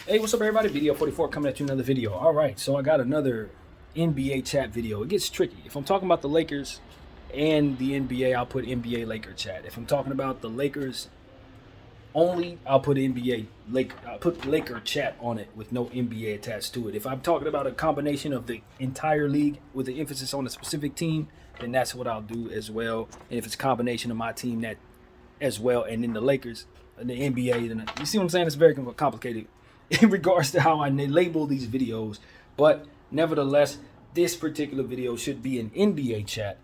Hey, what's up, everybody? Video 44 coming at you another video. All right, so I got another NBA chat video. It gets tricky. If I'm talking about the Lakers and the NBA, I'll put NBA Laker chat. If I'm talking about the Lakers only, I'll put I'll put Laker chat on it with no NBA attached to it. If I'm talking about a combination of the entire league with an emphasis on a specific team, then that's what I'll do as well. And if it's a combination of my team that as well, and then the Lakers and the NBA, then you see what I'm saying? It's very complicated in regards to how I label these videos. But nevertheless, this particular video should be an NBA chat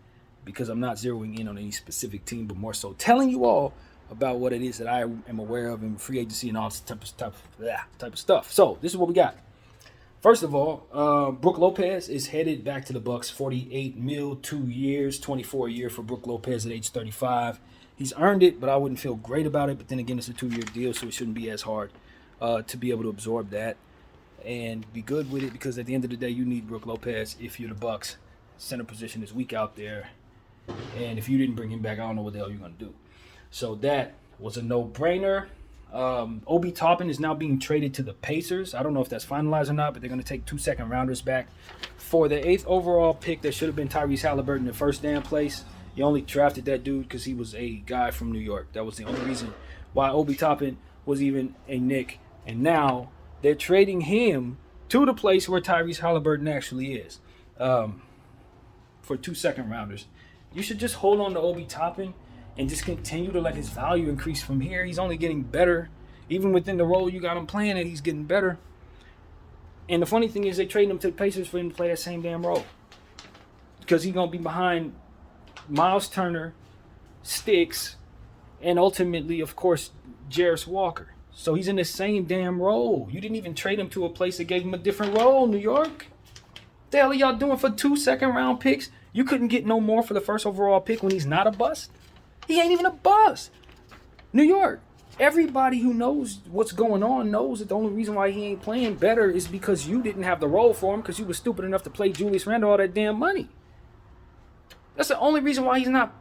because I'm not zeroing in on any specific team, but more so telling you all about what it is that I am aware of in free agency and all this type of stuff. So this is what we got. First of all, Brook Lopez is headed back to the Bucks. 48 mil, 2 years, 24 a year for Brook Lopez at age 35. He's earned it, but I wouldn't feel great about it. But then again, it's a 2-year deal, so it shouldn't be as hard to be able to absorb that and be good with it. Because at the end of the day, you need Brook Lopez if you're the Bucks. Center position is weak out there, and if you didn't bring him back, I don't know what the hell you're gonna do. So that was a no-brainer. Obi Toppin is now being traded to the Pacers. I don't know if that's finalized or not, but they're going to take 2 second-rounders back for the 8th overall pick. That should have been Tyrese Halliburton in the first damn place. You only drafted that dude because he was a guy from New York. That was the only reason why Obi Toppin was even a Knick. And now they're trading him to the place where Tyrese Halliburton actually is for 2 second-rounders. You should just hold on to Obi Toppin and just continue to let his value increase from here. He's only getting better. Even within the role you got him playing it, he's getting better. And the funny thing is they traded him to the Pacers for him to play that same damn role. Because he's going to be behind Miles Turner, Sticks, and ultimately, of course, Jarris Walker. So he's in the same damn role. You didn't even trade him to a place that gave him a different role, New York. What the hell are y'all doing for 2 second-round picks? You couldn't get no more for the first overall pick when he's not a bust? He ain't even a bust. New York, everybody who knows what's going on knows that the only reason why he ain't playing better is because you didn't have the role for him because you were stupid enough to play Julius Randle all that damn money. That's the only reason why he's not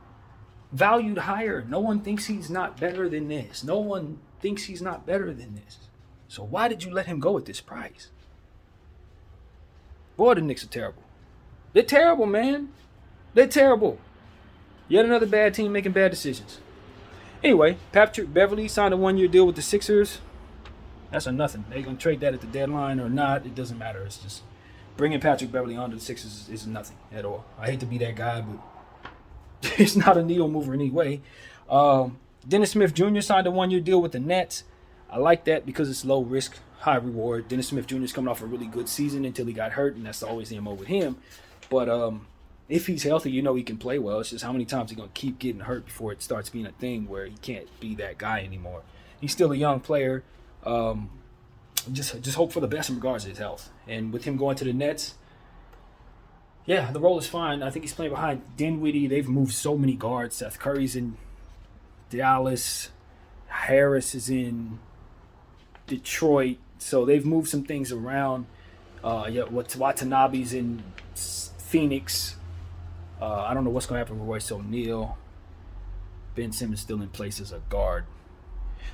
valued higher. No one thinks he's not better than this. No one thinks he's not better than this. So why did you let him go at this price? Boy, the Knicks are terrible. They're terrible, man. They're terrible. Yet another bad team making bad decisions. Anyway, Patrick Beverley signed a 1-year deal with the Sixers. That's a nothing. They're going to trade that at the deadline or not. It doesn't matter. It's just bringing Patrick Beverley onto the Sixers is nothing at all. I hate to be that guy, but it's not a needle mover anyway. Dennis Smith Jr. signed a 1-year deal with the Nets. I like that because it's low risk, high reward. Dennis Smith Jr. is coming off a really good season until he got hurt, and that's always the MO with him. But if he's healthy, you know he can play well. It's just how many times he's going to keep getting hurt before it starts being a thing where he can't be that guy anymore. He's still a young player. Just hope for the best in regards to his health. And with him going to the Nets, yeah, the role is fine. I think he's playing behind Dinwiddie. They've moved so many guards. Seth Curry's in Dallas. Harris is in Detroit. So they've moved some things around. Watanabe's in Phoenix. I don't know what's going to happen with Royce O'Neal. Ben Simmons still in place as a guard.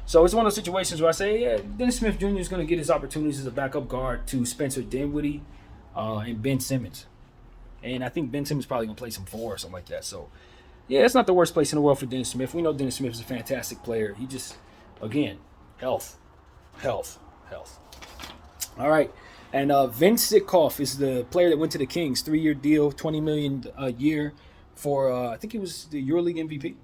So it's one of those situations where I say, yeah, Dennis Smith Jr. is going to get his opportunities as a backup guard to Spencer Dinwiddie and Ben Simmons. And I think Ben Simmons probably going to play some 4 or something like that. So, yeah, it's not the worst place in the world for Dennis Smith. We know Dennis Smith is a fantastic player. He just, again, health. All right. And Vince Sitkoff is the player that went to the Kings. 3-year deal, $20 million a year for, I think he was the EuroLeague MVP.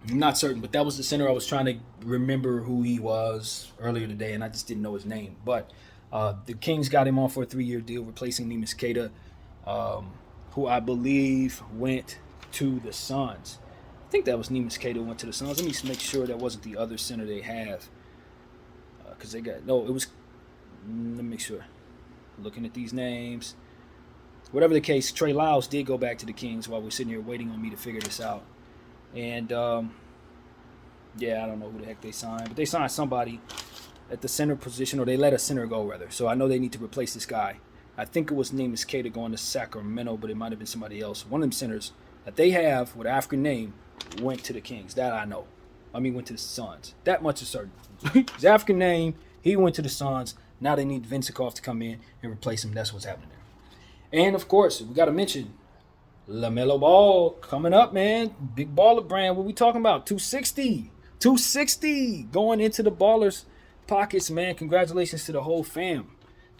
I'm not certain, but that was the center I was trying to remember who he was earlier today, and I just didn't know his name. But the Kings got him on for a 3-year deal, replacing Neemias Queta, who I believe went to the Suns. I think that was Neemias Queta who went to the Suns. Let me make sure that wasn't the other center they have. Because let me make sure. Looking at these names. Whatever the case, Trey Lyles did go back to the Kings while we're sitting here waiting on me to figure this out. And, yeah, I don't know who the heck they signed. But they signed somebody at the center position, or they let a center go, rather. So I know they need to replace this guy. I think it was Neemias Queta going to Sacramento, but it might have been somebody else. One of them centers that they have with an African name went to the Kings. That I know. Went to the Suns. That much is certain. His African name He went to the Suns. Now they need Vincikov to come in and replace him. That's what's happening there. And of course, we got to mention LaMelo Ball coming up, man. Big baller brand. What we talking about? 260. 260 going into the Ballers pockets, man. Congratulations to the whole fam.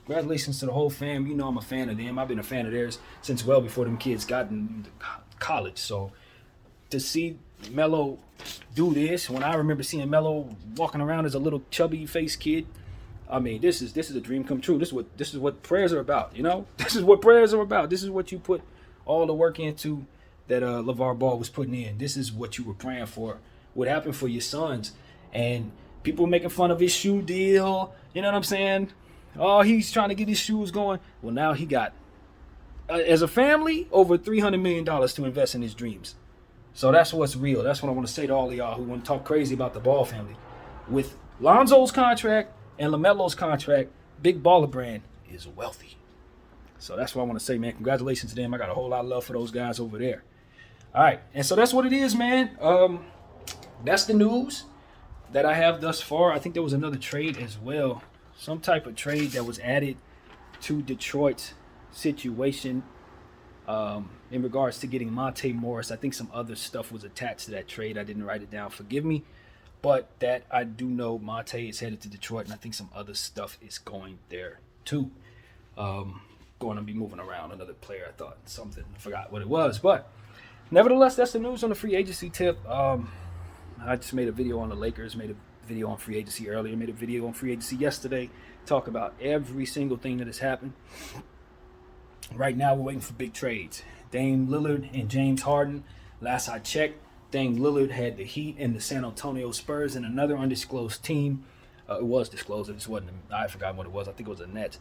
Congratulations to the whole fam. You know I'm a fan of them. I've been a fan of theirs since well before them kids got into college. So to see Melo do this, when I remember seeing Melo walking around as a little chubby faced kid, I mean, this is a dream come true. This is what prayers are about, you know? This is what prayers are about. This is what you put all the work into that LeVar Ball was putting in. This is what you were praying for. What happened for your sons. And people making fun of his shoe deal. You know what I'm saying? Oh, he's trying to get his shoes going. Well, now he got, as a family, over $300 million to invest in his dreams. So that's what's real. That's what I want to say to all of y'all who want to talk crazy about the Ball family. With Lonzo's contract and LaMelo's contract, Big Baller Brand is wealthy. So that's what I want to say, man. Congratulations to them. I got a whole lot of love for those guys over there. All right. And so that's what it is, man. That's the news that I have thus far. I think there was another trade as well. Some type of trade that was added to Detroit's situation in regards to getting Monte Morris. I think some other stuff was attached to that trade. I didn't write it down. Forgive me. But that I do know Monte is headed to Detroit, and I think some other stuff is going there too. Going to be moving around another player. I thought something. I forgot what it was. But nevertheless, that's the news on the free agency tip. I just made a video on the Lakers, made a video on free agency earlier, made a video on free agency yesterday, talk about every single thing that has happened. Right now, we're waiting for big trades. Dame Lillard and James Harden. Last I checked, Dame Lillard had the Heat and the San Antonio Spurs and another undisclosed team. It was disclosed. It just wasn't. I forgot what it was. I think it was a Nets.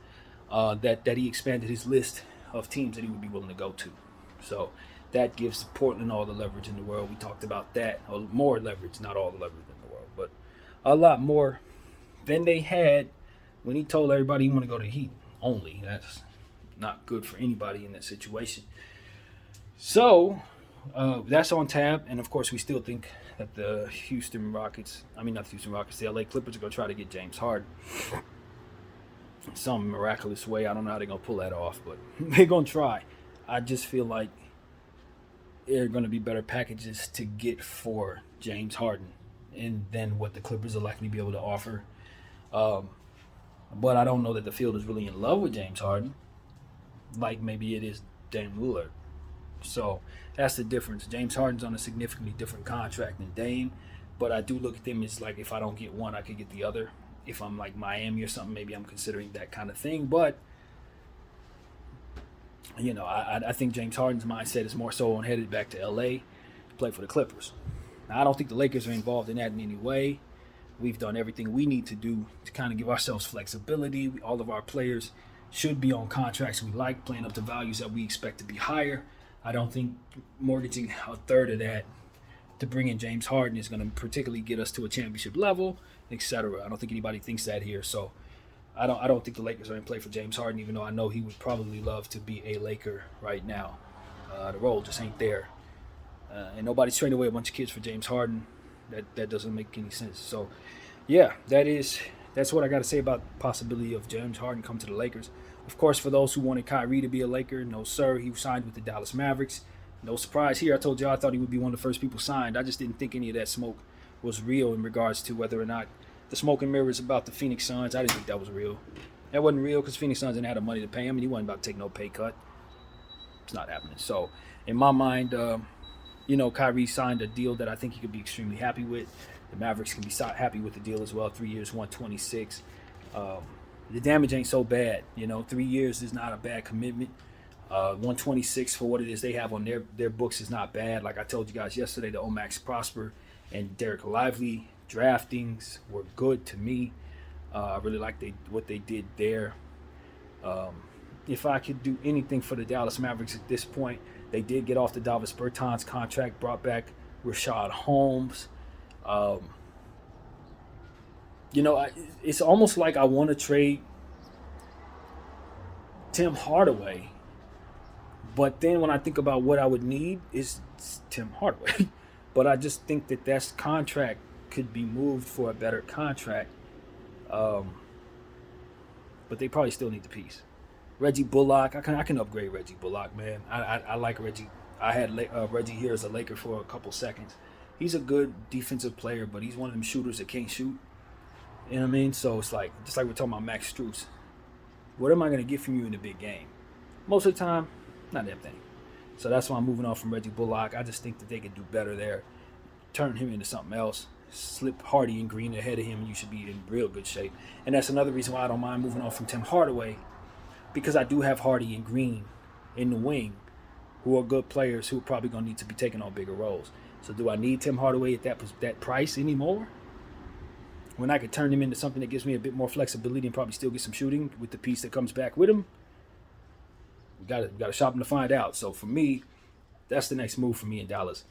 That he expanded his list of teams that he would be willing to go to. So that gives Portland all the leverage in the world. We talked about that. Or more leverage, not all the leverage in the world, but a lot more than they had when he told everybody he want to go to the Heat only. That's not good for anybody in that situation. So that's on tab. And, of course, we still think that the the LA Clippers are going to try to get James Harden. In some miraculous way. I don't know how they're going to pull that off, but they're going to try. I just feel like there are going to be better packages to get for James Harden and than what the Clippers will likely be able to offer. But I don't know that the field is really in love with James Harden like maybe it is Dame Lillard. So that's the difference. James Harden's on a significantly different contract than Dame, but I do look at them as like if I don't get one, I could get the other. If I'm like Miami or something, maybe I'm considering that kind of thing. But, you know, I think James Harden's mindset is more so on headed back to L.A. to play for the Clippers. Now, I don't think the Lakers are involved in that in any way. We've done everything we need to do to kind of give ourselves flexibility. All of our players should be on contracts we like, playing up to values that we expect to be higher. I don't think mortgaging a third of that to bring in James Harden is going to particularly get us to a championship level, etc. I don't think anybody thinks that here. So I don't think the Lakers are in play for James Harden, even though I know he would probably love to be a Laker right now. The role just ain't there. And nobody's trading away a bunch of kids for James Harden. That doesn't make any sense. So, yeah, that's what I got to say about the possibility of James Harden come to the Lakers. Of course, for those who wanted Kyrie to be a Laker, no, sir. He signed with the Dallas Mavericks. No surprise here. I told you I thought he would be one of the first people signed. I just didn't think any of that smoke was real in regards to whether or not the smoke and mirrors about the Phoenix Suns. I didn't think that was real. That wasn't real because Phoenix Suns didn't have the money to pay him, and he wasn't about to take no pay cut. It's not happening. So, in my mind, Kyrie signed a deal that I think he could be extremely happy with. The Mavericks can be happy with the deal as well. 3 years, 126. The damage ain't so bad. 3 years is not a bad commitment. 126 for what it is they have on their books is not bad. Like I told you guys yesterday, the Omax Prosper and Derek Lively draftings were good to me. I really like what they did there. If I could do anything for the Dallas Mavericks at this point, they did get off the Davis Bertans contract, brought back Rashad Holmes. It's almost like I want to trade Tim Hardaway. But then when I think about what I would need, it's Tim Hardaway. But I just think that contract could be moved for a better contract. but they probably still need the piece. Reggie Bullock, I can upgrade Reggie Bullock, man. I like Reggie. I had Reggie here as a Laker for a couple seconds. He's a good defensive player, but he's one of them shooters that can't shoot. You know what I mean? So it's like, just like we're talking about Max Strus. What am I going to get from you in the big game? Most of the time, not that thing. So that's why I'm moving on from Reggie Bullock. I just think that they could do better there. Turn him into something else. Slip Hardy and Green ahead of him, and you should be in real good shape. And that's another reason why I don't mind moving on from Tim Hardaway, because I do have Hardy and Green in the wing, who are good players who are probably going to need to be taking on bigger roles. So do I need Tim Hardaway at that price anymore? When I could turn him into something that gives me a bit more flexibility and probably still get some shooting with the piece that comes back with him? We got to shop him to find out. So for me, that's the next move for me in Dallas.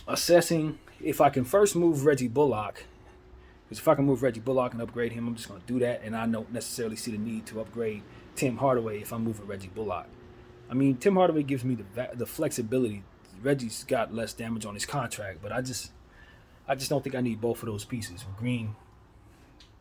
Assessing if I can first move Reggie Bullock, because if I can move Reggie Bullock and upgrade him, I'm just going to do that, and I don't necessarily see the need to upgrade Tim Hardaway if I'm moving Reggie Bullock. I mean, Tim Hardaway gives me the flexibility. Reggie's got less damage on his contract, but I just don't think I need both of those pieces. Green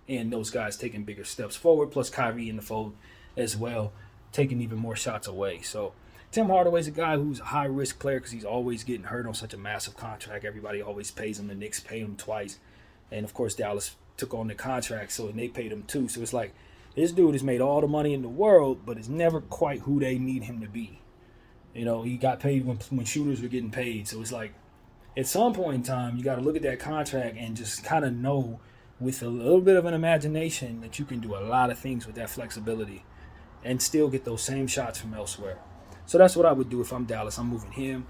and those guys taking bigger steps forward, plus Kyrie in the fold as well, taking even more shots away. So Tim Hardaway's a guy who's a high-risk player because he's always getting hurt on such a massive contract. Everybody always pays him. The Knicks paid him twice. And, of course, Dallas took on the contract, so and they paid him too. So it's like this dude has made all the money in the world, but is never quite who they need him to be. You know, he got paid when shooters were getting paid. So it's like at some point in time, you got to look at that contract and just kind of know with a little bit of an imagination that you can do a lot of things with that flexibility and still get those same shots from elsewhere. So that's what I would do if I'm Dallas. I'm moving him.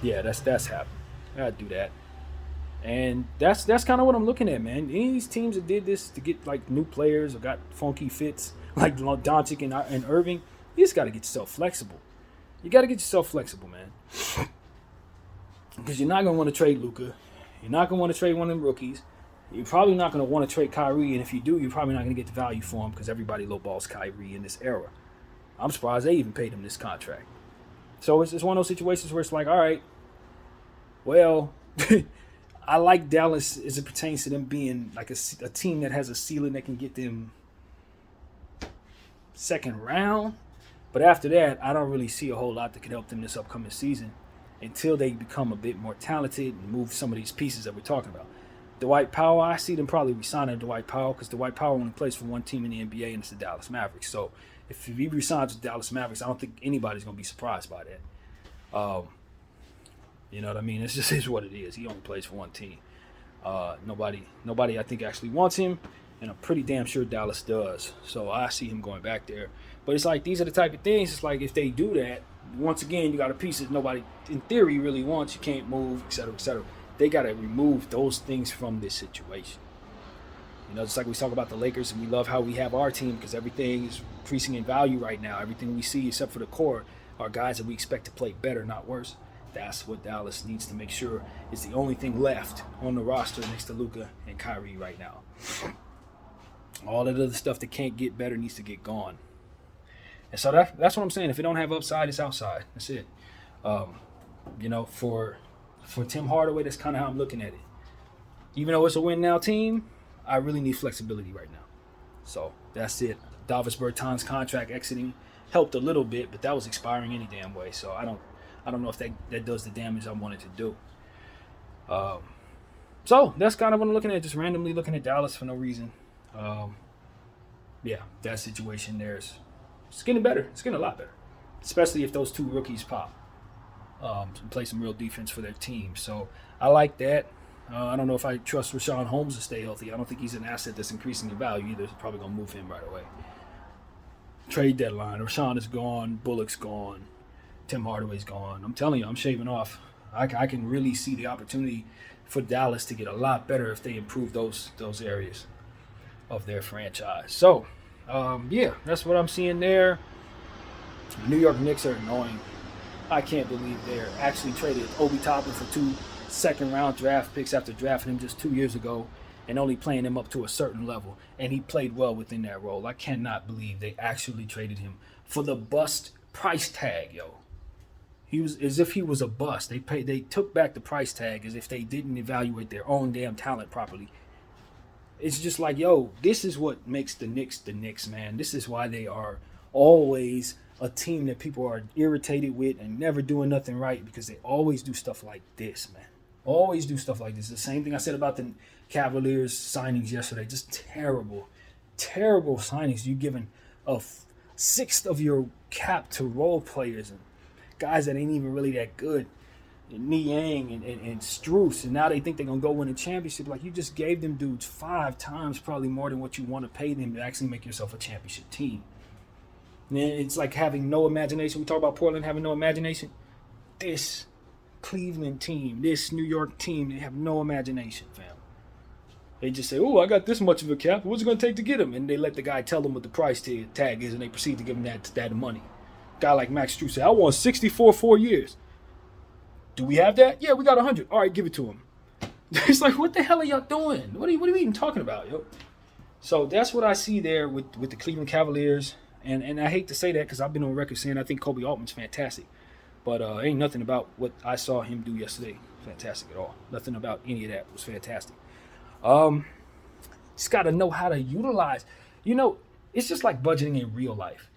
Yeah, that's happening. I'd do that. And that's kind of what I'm looking at, man. Any of these teams that did this to get like new players or got funky fits like Doncic and Irving, you just got to get yourself flexible. You got to get yourself flexible, man. Because you're not going to want to trade Luka. You're not going to want to trade one of them rookies. You're probably not going to want to trade Kyrie, and if you do, you're probably not going to get the value for him because everybody lowballs Kyrie in this era. I'm surprised they even paid him this contract. So it's one of those situations where it's like, all right, well, I like Dallas as it pertains to them being like a team that has a ceiling that can get them second round. But after that, I don't really see a whole lot that can help them this upcoming season until they become a bit more talented and move some of these pieces that we're talking about. Dwight Powell, I see them probably resigning Dwight Powell because Dwight Powell only plays for one team in the NBA, and it's the Dallas Mavericks. So if he resigns with Dallas Mavericks, I don't think anybody's going to be surprised by that. You know what I mean? It's just is what it is. He only plays for one team. Nobody I think actually wants him, and I'm pretty damn sure Dallas does. So I see him going back there. But it's like these are the type of things. It's like if they do that, once again, you got a piece that nobody in theory really wants. You can't move, et cetera, et cetera. They got to remove those things from this situation. You know, just like we talk about the Lakers, and we love how we have our team because everything is increasing in value right now. Everything we see, except for the core, are guys that we expect to play better, not worse. That's what Dallas needs to make sure is the only thing left on the roster next to Luka and Kyrie right now. All that other stuff that can't get better needs to get gone. And so that's what I'm saying. If it don't have upside, it's outside. That's it. You know, for Tim Hardaway, that's kind of how I'm looking at it. Even though it's a win now team, I really need flexibility right now. So that's it. Davis Bertans' contract exiting helped a little bit, but that was expiring any damn way. So I don't know if that does the damage I wanted to do. So that's kind of what I'm looking at, just randomly looking at Dallas for no reason. Yeah, that situation there is it's getting better. It's getting a lot better, especially if those two rookies pop and play some real defense for their team. So I like that. I don't know if I trust Richaun Holmes to stay healthy. I don't think he's an asset that's increasing in value either. So probably going to move him right away. Trade deadline. Richaun is gone. Bullock's gone. Tim Hardaway's gone. I'm telling you, I'm shaving off. I can really see the opportunity for Dallas to get a lot better if they improve those areas of their franchise. So, yeah, that's what I'm seeing there. New York Knicks are annoying. I can't believe they're actually traded Obi Toppin for 2 second-round draft picks after drafting him just 2 years ago and only playing him up to a certain level. And he played well within that role. I cannot believe they actually traded him for the bust price tag, yo. He was as if he was a bust. They took back the price tag as if they didn't evaluate their own damn talent properly. It's just like, yo, this is what makes the Knicks, man. This is why they are always a team that people are irritated with and never doing nothing right, because they always do stuff like this, man. Always do stuff like this. The same thing I said about the Cavaliers signings yesterday. Just terrible, terrible signings. You've given a sixth of your cap to role players and guys that ain't even really that good. Niang and Strus, and now they think they're going to go win a championship. Like, you just gave them dudes 5 times probably more than what you want to pay them to actually make yourself a championship team. And it's like having no imagination. We talk about Portland having no imagination. This Cleveland team, this New York team, they have no imagination, fam. They just say, oh, I got this much of a cap. What's it going to take to get him? And they let the guy tell them what the price tag is, and they proceed to give him that money. A guy like Max Strus said, I want 64 4 years. Do we have that? Yeah, we got 100. All right, give it to him. It's like, what the hell are y'all doing? What are you even talking about, yo? So that's what I see there with the Cleveland Cavaliers. And I hate to say that because I've been on record saying I think Kobe Altman's fantastic. But ain't nothing about what I saw him do yesterday fantastic at all. Nothing about any of that was fantastic. Just got to know how to utilize. You know, it's just like budgeting in real life.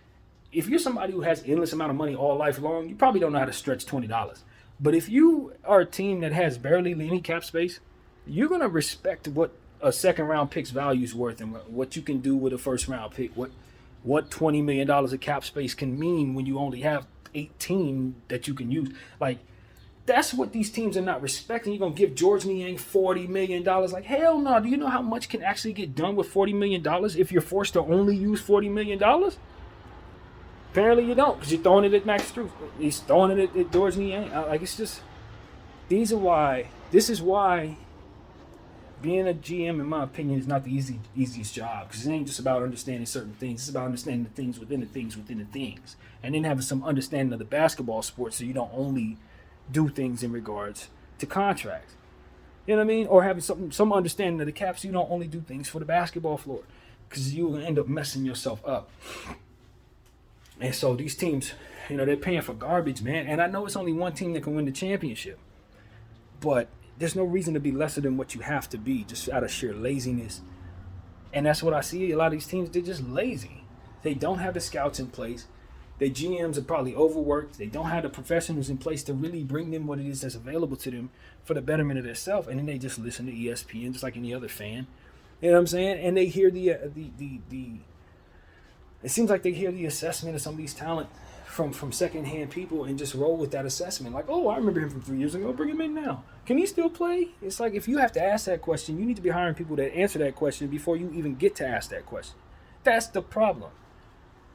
If you're somebody who has endless amount of money all life long, you probably don't know how to stretch $20. But if you are a team that has barely any cap space, you're going to respect what a second-round pick's value is worth and what you can do with a first-round pick, what $20 million of cap space can mean when you only have 18 that you can use. Like, that's what these teams are not respecting. You're going to give George Niang $40 million. Like, hell no. Do you know how much can actually get done with $40 million if you're forced to only use $40 million? Apparently you don't, because you're throwing it at Max Strus. He's throwing it at George Niang. Like, it's just, this is why being a GM, in my opinion, is not the easiest job, because it ain't just about understanding certain things. It's about understanding the things within the things within the things, and then having some understanding of the basketball sport, so you don't only do things in regards to contracts. You know what I mean? Or having some understanding of the cap, so you don't only do things for the basketball floor, because you're going to end up messing yourself up. And so these teams, they're paying for garbage, man. And I know it's only one team that can win the championship, but there's no reason to be lesser than what you have to be, just out of sheer laziness. And that's what I see. A lot of these teams, they're just lazy. They don't have the scouts in place. Their GMs are probably overworked. They don't have the professionals in place to really bring them what it is that's available to them for the betterment of themselves. And then they just listen to ESPN just like any other fan. You know what I'm saying? And they hear it seems like they hear the assessment of some of these talent from secondhand people and just roll with that assessment. Like, oh, I remember him from 3 years ago. Bring him in now. Can he still play? It's like, if you have to ask that question, you need to be hiring people that answer that question before you even get to ask that question. That's the problem.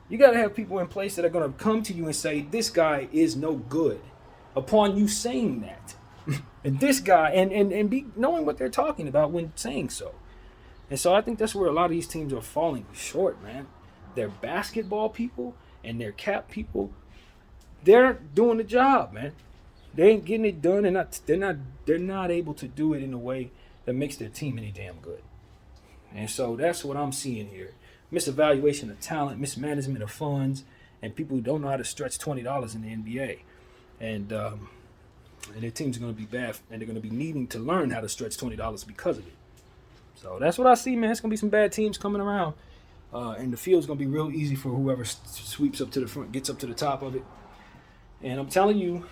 You got to have people in place that are going to come to you and say, this guy is no good, upon you saying that. And this guy, and be knowing what they're talking about when saying so. And so I think that's where a lot of these teams are falling short, man. Their basketball people and their cap people, they're doing the job, man. They ain't getting it done, and they're not able to do it in a way that makes their team any damn good. And so that's what I'm seeing here. Misevaluation of talent, mismanagement of funds, and people who don't know how to stretch $20 in the NBA. And their teams are going to be bad, and they're going to be needing to learn how to stretch $20 because of it. So that's what I see, man. It's going to be some bad teams coming around. And the field's going to be real easy for whoever sweeps up to the front, gets up to the top of it. And I'm telling you,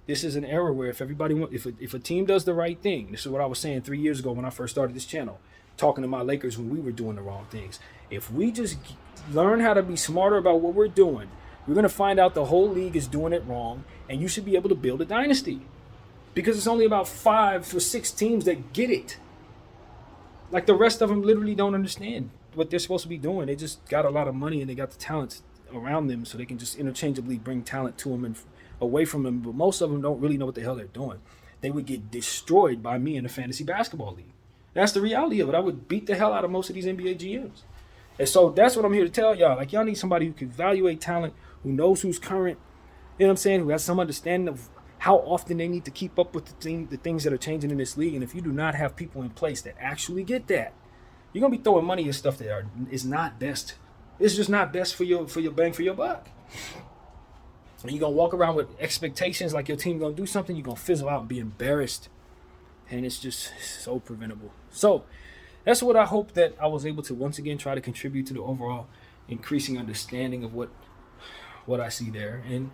this is an era where if a team does the right thing, this is what I was saying 3 years ago when I first started this channel, talking to my Lakers when we were doing the wrong things. If we just learn how to be smarter about what we're doing, we're going to find out the whole league is doing it wrong, and you should be able to build a dynasty. Because it's only about 5 or 6 teams that get it. Like, the rest of them literally don't understand what they're supposed to be doing. They just got a lot of money and they got the talents around them, so they can just interchangeably bring talent to them and away from them. But most of them don't really know what the hell they're doing. They would get destroyed by me in the fantasy basketball league. That's the reality of it. I would beat the hell out of most of these NBA GMs. And so that's what I'm here to tell y'all. Like, y'all need somebody who can evaluate talent, who knows who's current, you know what I'm saying, who has some understanding of how often they need to keep up with the things that are changing in this league. And if you do not have people in place that actually get that, you're going to be throwing money at stuff that is not best. It's just not best for your bang for your buck. And you're going to walk around with expectations like your team going to do something. You're going to fizzle out and be embarrassed. and it's just so preventable. So that's what I hope that I was able to once again try to contribute to the overall increasing understanding of what I see there. And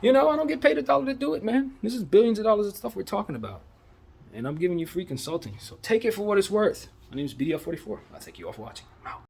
I don't get paid $1 to do it, man. This is billions of dollars of stuff we're talking about, and I'm giving you free consulting. So take it for what it's worth. My name is BDL44. I'll thank you all for watching. I'm out.